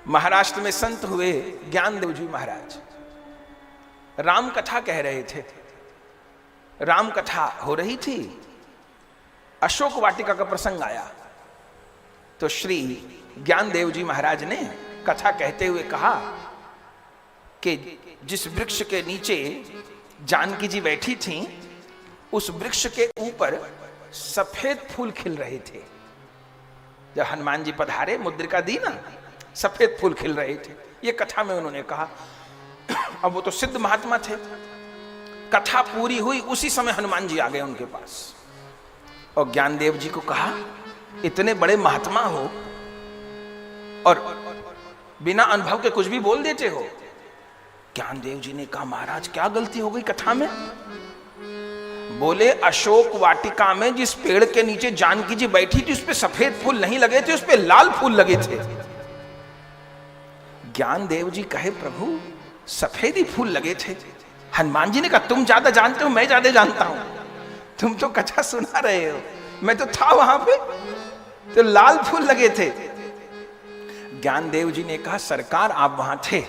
महाराष्ट्र में संत हुए ज्ञानदेव जी महाराज राम कथा कह रहे थे। राम कथा हो रही थी, अशोक वाटिका का प्रसंग आया तो श्री ज्ञानदेव जी महाराज ने कथा कहते हुए कहा कि जिस वृक्ष के नीचे जानकी जी बैठी थीं, उस वृक्ष के ऊपर सफेद फूल खिल रहे थे। जब हनुमान जी पधारे, मुद्रिका दी ना, सफेद फूल खिल रहे थे। ये कथा में उन्होंने कहा। अब वो तो सिद्ध महात्मा थे। कथा पूरी हुई, उसी समय हनुमान जी आ गए उनके पास और ज्ञानदेव जी को कहा, इतने बड़े महात्मा हो और बिना अनुभव के कुछ भी बोल देते हो। ज्ञानदेव जी ने कहा, महाराज क्या गलती हो गई कथा में? बोले, अशोक वाटिका में जिस पेड़ के नीचे जानकी जी बैठी थी, उस पे सफेद फूल नहीं लगे थे, उस पे लाल फूल लगे थे। ज्ञानदेव जी कहे, प्रभु सफेद ही फूल लगे थे। हनुमान जी ने कहा, तुम ज्यादा जानते हो, मैं ज्यादा जानता हूं। तुम तो कथा सुना रहे हो, मैं तो था वहां पे, तो लाल फूल लगे थे। ज्ञानदेव जी ने कहा, सरकार आप वहां थे,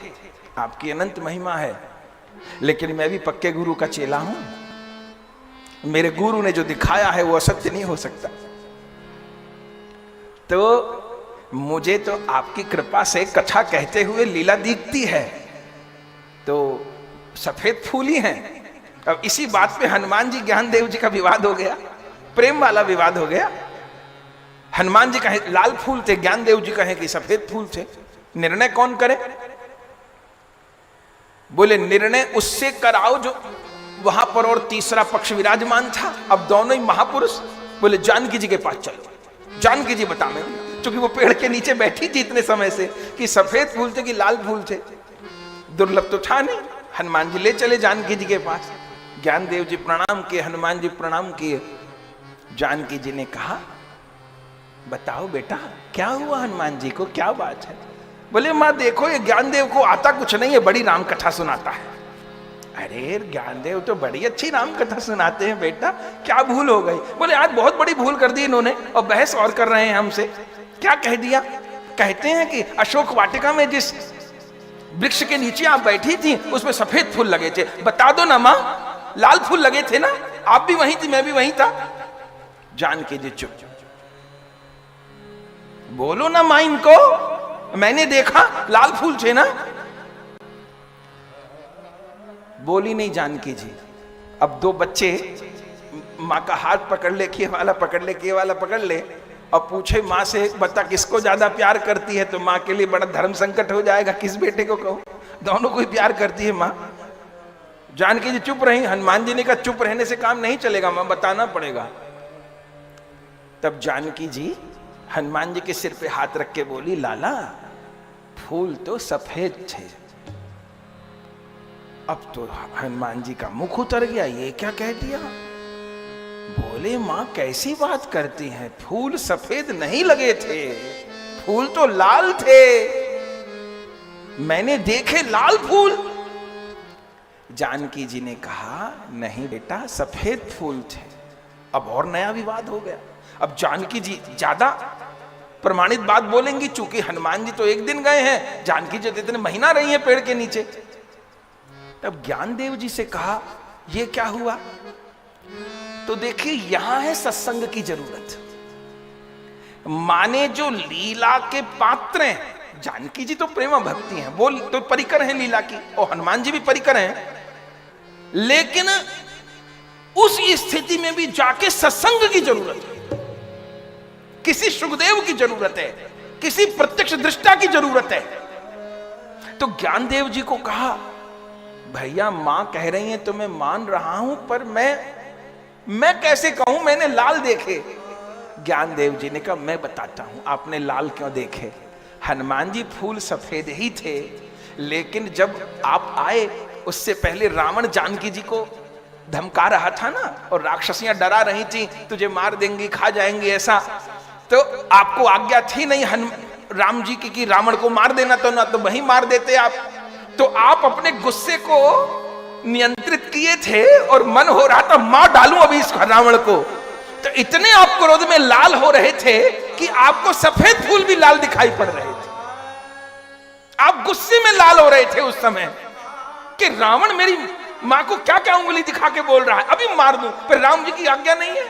आपकी अनंत महिमा है, लेकिन मैं भी पक्के गुरु का चेला हूं। मेरे गुरु ने जो दिखाया है वो असत्य नहीं हो सकता। तो मुझे तो आपकी कृपा से कथा कहते हुए लीला दिखती है, तो सफेद फूल ही हैं। अब इसी बात पे हनुमान जी ज्ञानदेव जी का विवाद हो गया, प्रेम वाला विवाद हो गया। हनुमान जी कहे लाल फूल थे, ज्ञानदेव जी कहे कि सफेद फूल थे। निर्णय कौन करे? बोले, निर्णय उससे कराओ जो वहां पर और तीसरा पक्ष विराजमान था। अब दोनों ही महापुरुष बोले, जानकी जी के पास चलो, जानकी जी बता में, क्योंकि वो पेड़ के नीचे बैठी थी इतने समय से कि सफेद फूल थे कि लाल फूल थे, दुर्लभ तो था नहीं। हनुमान जी ले चले जानकी जी के पास। ज्ञानदेव जी प्रणाम किए, हनुमान जी प्रणाम किए। जानकी जी ने कहा, बताओ बेटा क्या हुआ, हनुमान जी को क्या बात है? बोले, मां देखो ये ज्ञानदेव को आता कुछ नहीं है, बड़ी राम कथा सुनाता है। अरे ज्ञानदेव तो बड़ी अच्छी राम कथा सुनाते हैं बेटा, क्या भूल हो गई? बोले, आज बहुत बड़ी भूल कर दी इन्होंने और बहस और कर रहे हैं हमसे। क्या कह दिया? कहते हैं कि अशोक वाटिका में जिस वृक्ष के नीचे आप बैठी थी, उसमें सफेद फूल लगे थे। बता दो ना मां, लाल फूल लगे थे ना? आप भी वहीं थी, मैं भी वहीं था। जानकी जी चुप। बोलो ना मां इनको, मैंने देखा लाल फूल थे ना। बोली नहीं जानकी जी। अब दो बच्चे मां का हाथ पकड़ ले, ये वाला पकड़ ले, ये वाला पकड़ ले, और पूछे मां से, बता किसको ज्यादा प्यार करती है? तो मां के लिए बड़ा धर्म संकट हो जाएगा, किस बेटे को कहो? दोनों को ही प्यार करती है मां। जानकी जी चुप रही। हनुमान जी ने कहा, चुप रहने से काम नहीं चलेगा मां, बताना पड़ेगा। तब जानकी जी हनुमान जी के सिर पे हाथ रख के बोली, लाला फूल तो सफेद थे। अब तो हनुमान जी का मुख उतर गया, ये क्या कह दिया? बोले, मां कैसी बात करती हैं, फूल सफेद नहीं लगे थे, फूल तो लाल थे, मैंने देखे लाल फूल। जानकी जी ने कहा, नहीं बेटा सफेद फूल थे। अब और नया विवाद हो गया। अब जानकी जी ज्यादा प्रमाणित बात बोलेंगी, चूंकि हनुमान जी तो एक दिन गए हैं, जानकी जी इतने महीना रही है पेड़ के नीचे। तब ज्ञानदेव जी से कहा, यह क्या हुआ? तो देखिए, यहां है सत्संग की जरूरत। माने जो लीला के पात्र हैं, जानकी जी तो प्रेम भक्ति हैं, वो तो परिकर हैं लीला की, और हनुमान जी भी परिकर हैं, लेकिन उस स्थिति में भी जाके सत्संग की जरूरत है। किसी सुखदेव की जरूरत है, किसी प्रत्यक्ष दृष्टा की जरूरत है। तो ज्ञानदेव जी को कहा, भैया मां कह रही हैं तो मैं मान रहा हूं, पर मैं कैसे कहूं मैंने लाल देखे? ज्ञानदेव जी ने कहा, मैं बताता हूं आपने लाल क्यों देखे। हनुमान जी फूल सफेद ही थे, लेकिन जब आप आए उससे पहले रावण जानकी जी को धमका रहा था ना, और राक्षसियां डरा रही थी, तुझे मार देंगी, खा जाएंगी ऐसा। तो आपको आज्ञा थी नहीं राम जी की कि रावण को मार देना, तो ना तो वहीं मार देते आप। तो आप अपने गुस्से को नियंत्रित किए थे और मन हो रहा था मार डालूं अभी इस रावण को। तो इतने आप क्रोध में लाल हो रहे थे कि आपको सफेद फूल भी लाल दिखाई पड़ रहे थे। आप गुस्से में लाल हो रहे थे उस समय कि रावण मेरी मां को क्या क्या उंगली दिखा के बोल रहा है, अभी मार दूं, पर राम जी की आज्ञा नहीं है।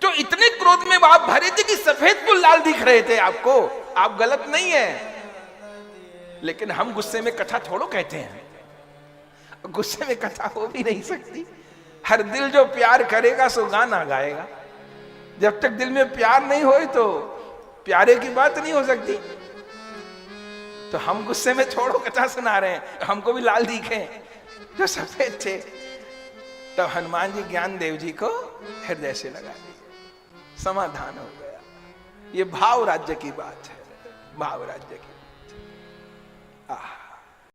तो इतने क्रोध में आप भरे थे कि सफेद फूल लाल दिख रहे थे आपको। आप गलत नहीं है, लेकिन हम गुस्से में कथा थोड़ो कहते हैं, गुस्से में कथा हो भी नहीं सकती। हर दिल जो प्यार करेगा सो गाना गाएगा। जब तक दिल में प्यार नहीं हो तो प्यारे की बात नहीं हो सकती। तो हम गुस्से में छोड़ो कथा सुना रहे हैं, हमको भी लाल दिखे जो सफेद थे। तब हनुमान जी ज्ञान देव जी को हृदय से लगा दिए, समाधान हो गया। ये भाव राज्य की बात है, भाव राज्य की बात।